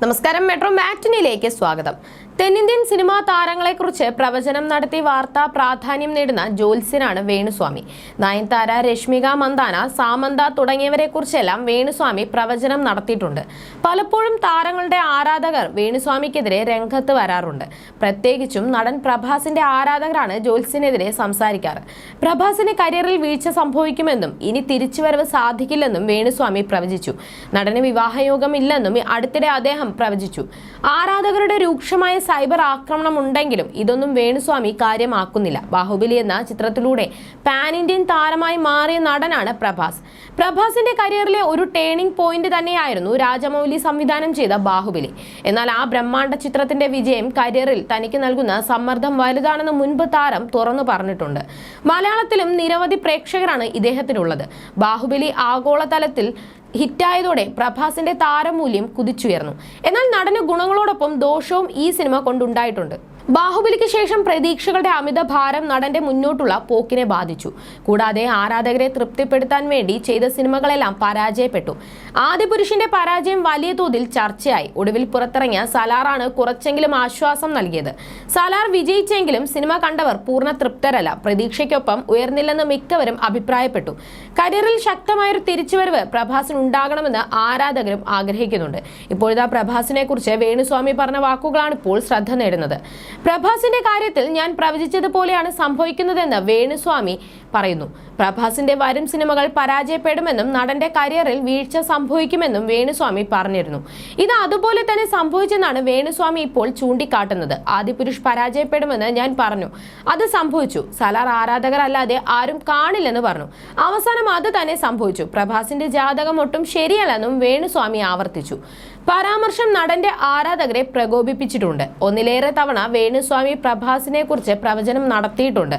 നമസ്കാരം, മെട്രോ മാറ്റിനിയിലേക്ക് സ്വാഗതം. തെന്നിന്ത്യൻ സിനിമാ താരങ്ങളെക്കുറിച്ച് പ്രവചനം നടത്തി വാർത്താ പ്രാധാന്യം നേടുന്ന ജ്യോത്സ്യനാണ് വേണുസ്വാമി. നയൻതാര, രശ്മിക മന്ദാന, സാമന്ത തുടങ്ങിയവരെക്കുറിച്ചെല്ലാം വേണുസ്വാമി പ്രവചനം നടത്തിയിട്ടുണ്ട്. പലപ്പോഴും താരങ്ങളുടെ ആരാധകർ വേണുസ്വാമിക്കെതിരെ രംഗത്ത് വരാറുണ്ട്. പ്രത്യേകിച്ചും നടൻ പ്രഭാസിന്റെ ആരാധകരാണ് ജ്യോത്സ്യനെതിരെ സംസാരിക്കാറ്. പ്രഭാസിന്റെ കരിയറിൽ വീഴ്ച സംഭവിക്കുമെന്നും ഇനി തിരിച്ചുവരവ് സാധിക്കില്ലെന്നും വേണുസ്വാമി പ്രവചിച്ചു. നടന് വിവാഹയോഗമില്ലെന്നും അടുത്തിടെ അദ്ദേഹം പ്രവചിച്ചു. ആരാധകരുടെ രൂക്ഷമായ സൈബർ ആക്രമണം ഉണ്ടെങ്കിലും ഇതൊന്നും വേണുസ്വാമി കാര്യമാക്കുന്നില്ല. ബാഹുബലി എന്ന ചിത്രത്തിലൂടെ പാൻ ഇന്ത്യൻ താരമായി മാറിയ നടനാണ് പ്രഭാസ്. പ്രഭാസിന്റെ കരിയറിലെ ഒരു ടേണിംഗ് പോയിന്റ് തന്നെയായിരുന്നു രാജമൗലി സംവിധാനം ചെയ്ത ബാഹുബലി. എന്നാൽ ആ ബ്രഹ്മാണ്ഡ ചിത്രത്തിന്റെ വിജയം കരിയറിൽ തനിക്ക് നൽകുന്ന സമ്മർദ്ദം വലുതാണെന്ന് മുൻപ് താരം തുറന്നു പറഞ്ഞിട്ടുണ്ട്. മലയാളത്തിലും നിരവധി പ്രേക്ഷകരാണ് ഇദ്ദേഹത്തിനുള്ളത്. ബാഹുബലി ആഗോളതലത്തിൽ ഹിറ്റായതോടെ പ്രഭാസിന്റെ താരമൂല്യം കുതിച്ചുയർന്നു. എന്നാൽ നടന് ഗുണങ്ങളോടൊപ്പം ദോഷവും ഈ സിനിമ കൊണ്ടുണ്ടായിട്ടുണ്ട്. ബാഹുബലിക്ക് ശേഷം പ്രതീക്ഷകളുടെ അമിത ഭാരം നടന്റെ മുന്നോട്ടുള്ള പോക്കിനെ ബാധിച്ചു. കൂടാതെ ആരാധകരെ തൃപ്തിപ്പെടുത്താൻ വേണ്ടി ചെയ്ത സിനിമകളെല്ലാം പരാജയപ്പെട്ടു. ആദിപുരുഷന്റെ പരാജയം വലിയ തോതിൽ ചർച്ചയായി. ഒടുവിൽ പുറത്തിറങ്ങിയ സലാറാണ് കുറച്ചെങ്കിലും ആശ്വാസം നൽകിയത്. സലാർ വിജയിച്ചെങ്കിലും സിനിമ കണ്ടവർ പൂർണ്ണ തൃപ്തരല്ല. പ്രതീക്ഷയ്ക്കൊപ്പം ഉയർന്നില്ലെന്ന് മിക്കവരും അഭിപ്രായപ്പെട്ടു. കരിയറിൽ ശക്തമായൊരു തിരിച്ചുവരവ് പ്രഭാസിന് ഉണ്ടാകണമെന്ന് ആരാധകരും ആഗ്രഹിക്കുന്നുണ്ട്. ഇപ്പോഴത്തെ പ്രഭാസിനെ കുറിച്ച് വേണുസ്വാമി പറഞ്ഞ വാക്കുകളാണ് ഇപ്പോൾ ശ്രദ്ധ നേടുന്നത്. പ്രഭാസിന്റെ കാര്യത്തിൽ ഞാൻ പ്രവചിച്ചതുപോലെയാണ് സംഭവിക്കുന്നതെന്ന് വേണുസ്വാമി പറയുന്നു. പ്രഭാസിന്റെ വരും സിനിമകൾ പരാജയപ്പെടുമെന്നും നടന്റെ കരിയറിൽ വീഴ്ച സംഭവിക്കുമെന്നും വേണുസ്വാമി പറഞ്ഞിരുന്നു. ഇത് അതുപോലെ തന്നെ സംഭവിച്ചെന്നാണ് വേണുസ്വാമി ഇപ്പോൾ ചൂണ്ടിക്കാട്ടുന്നത്. ആദിപുരുഷ് പരാജയപ്പെടുമെന്ന് ഞാൻ പറഞ്ഞു, അത് സംഭവിച്ചു. സലാർ ആരാധകരല്ലാതെ ആരും കാണില്ലെന്ന് പറഞ്ഞു. അവസാനം അത് തന്നെ സംഭവിച്ചു. പ്രഭാസിന്റെ ജാതകം ഒട്ടും ശരിയല്ലെന്നും വേണുസ്വാമി ആവർത്തിച്ചു. പരാമർശം നടന്റെ ആരാധകരെ പ്രകോപിപ്പിച്ചിട്ടുണ്ട്. ഒന്നിലേറെ തവണ വേണുസ്വാമി പ്രഭാസിനെ കുറിച്ച് പ്രവചനം നടത്തിയിട്ടുണ്ട്.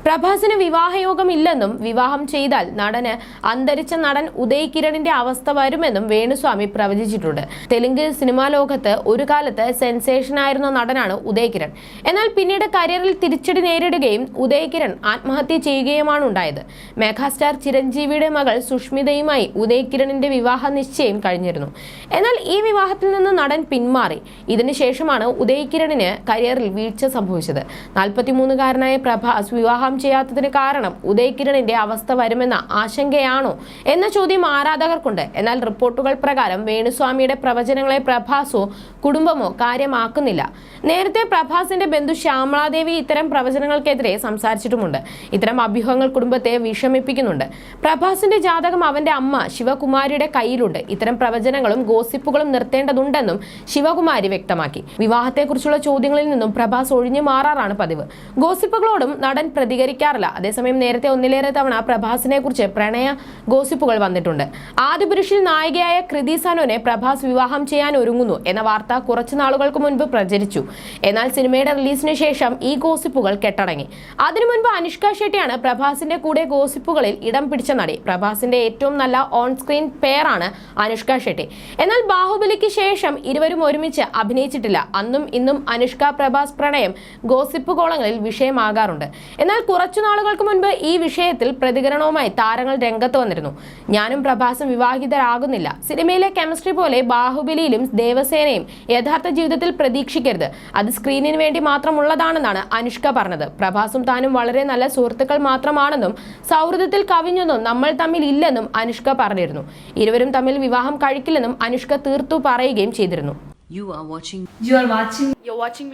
പ്രഭാസിന് വിവാഹയോഗമില്ലെന്നും വിവാഹം ചെയ്താൽ നടന് അന്തരിച്ച നടൻ ഉദയ് കിരണിന്റെ അവസ്ഥ വരുമെന്നും വേണുസ്വാമി പ്രവചിച്ചിട്ടുണ്ട്. തെലുങ്ക് സിനിമാ ലോകത്ത് ഒരു കാലത്ത് സെൻസേഷനായിരുന്ന നടനാണ് ഉദയ് കിരൺ. എന്നാൽ പിന്നീട് കരിയറിൽ തിരിച്ചടി നേരിടുകയും ഉദയ് കിരൺ ആത്മഹത്യ ചെയ്യുകയുമാണ് ഉണ്ടായത്. മെഗാസ്റ്റാർ ചിരഞ്ജീവിയുടെ മകൾ സുഷ്മിതയുമായി ഉദയ് കിരണിന്റെ വിവാഹ നിശ്ചയം കഴിഞ്ഞിരുന്നു. എന്നാൽ ഈ വിവാഹത്തിൽ നിന്ന് നടൻ പിന്മാറി. ഇതിനുശേഷമാണ് ഉദയ് കിരണിന് കരിയറിൽ വീഴ്ച സംഭവിച്ചത്. 43-കാരനായ പ്രഭാസ് വിവാഹം ചെയ്യാത്തതിന് കാരണം ഉദയ് കിരണിന്റെ അവസ്ഥ വരുമെന്ന ആശങ്കയാണോ എന്ന ചോദ്യം ആരാധകർക്കുണ്ട്. എന്നാൽ റിപ്പോർട്ടുകൾ പ്രകാരം വേണുസ്വാമിയുടെ പ്രവചനങ്ങളെ പ്രഭാസോ കുടുംബമോ കാര്യമാക്കുന്നില്ല. നേരത്തെ പ്രഭാസിന്റെ ബന്ധു ശ്യാമളാദേവി ഇത്തരം പ്രവചനങ്ങൾക്കെതിരെ സംസാരിച്ചിട്ടുമുണ്ട്. ഇത്തരം അഭ്യൂഹങ്ങൾ കുടുംബത്തെ വിഷമിപ്പിക്കുന്നുണ്ട്. പ്രഭാസിന്റെ ജാതകം അവന്റെ അമ്മ ശിവകുമാരിയുടെ കയ്യിലുണ്ട്. ഇത്തരം പ്രവചനങ്ങളും ഗോസിപ്പുകളും നിർത്തേണ്ടതുണ്ടെന്നും ശിവകുമാരി വ്യക്തമാക്കി. വിവാഹത്തെക്കുറിച്ചുള്ള ചോദ്യങ്ങളിൽ നിന്നും പ്രഭാസ് ഒഴിഞ്ഞു മാറാറാണ് പതിവ്. ഗോസിപ്പുകളോടും നടൻ പ്രതികരിക്കാറില്ല. അതേസമയം നേരത്തെ ഒന്നിലേറെ തവണ പ്രഭാസിനെ കുറിച്ച് പ്രണയ ഗോസിപ്പുകൾ വന്നിട്ടുണ്ട്. ആദിപുരുഷിൽ നായികയായ കൃതി സനോനെ പ്രഭാസ് വിവാഹം ചെയ്യാൻ ഒരുങ്ങുന്നു എന്ന വാർത്ത കുറച്ചു നാളുകൾക്ക് മുൻപ് പ്രചരിച്ചു. എന്നാൽ സിനിമയുടെ റിലീസിന് ശേഷം ഈ ഗോസിപ്പുകൾ കെട്ടടങ്ങി. അതിനു മുൻപ് അനുഷ്ക ഷെട്ടിയാണ് പ്രഭാസിന്റെ കൂടെ ഗോസിപ്പുകളിൽ ഇടം പിടിച്ച നടി. പ്രഭാസിന്റെ ഏറ്റവും നല്ല ഓൺ സ്ക്രീൻ പെയറാണ് അനുഷ്ക ഷെട്ടി. എന്നാൽ ബാഹുബലിക്ക് ശേഷം ഇരുവരും ഒരുമിച്ച് അഭിനയിച്ചിട്ടില്ല. അന്നും ഇന്നും അനുഷ്ക പ്രഭാസ് പ്രണയം ഗോസിപ്പ് കോളങ്ങളിൽ വിഷയമാകാറുണ്ട്. എന്നാൽ കുറച്ചു നാളുകൾക്ക് മുൻപ് ഈ വിഷയത്തിൽ പ്രതികരണവുമായി താരങ്ങൾ രംഗത്ത് വന്നിരുന്നു. ഞാനും പ്രഭാസും വിവാഹിതരാകുന്നില്ല. സിനിമയിലെ കെമിസ്ട്രി പോലെ ബാഹുബലിയിലും ദേവസേനയും യഥാർത്ഥ ജീവിതത്തിൽ പ്രതീക്ഷിക്കരുത്. അത് സ്ക്രീനിന് വേണ്ടി മാത്രമുള്ളതാണെന്നാണ് അനുഷ്ക പറഞ്ഞത്. പ്രഭാസും താനും വളരെ നല്ല സുഹൃത്തുക്കൾ മാത്രമാണെന്നും സൗഹൃദത്തിൽ കവിഞ്ഞൊന്നും നമ്മൾ തമ്മിൽ ഇല്ലെന്നും അനുഷ്ക പറഞ്ഞിരുന്നു. ഇരുവരും തമ്മിൽ വിവാഹം കഴിക്കില്ലെന്നും അനുഷ്ക തീർത്തു പറയുകയും ചെയ്തിരുന്നു. You're watching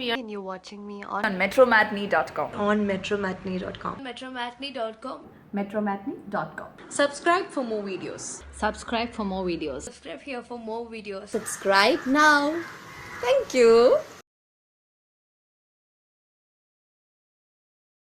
me and you're watching me on metromatney.com. on metromatney.com. metromatney.com. Subscribe for more videos. Subscribe for more videos. Subscribe here for more videos. Subscribe now. Thank you.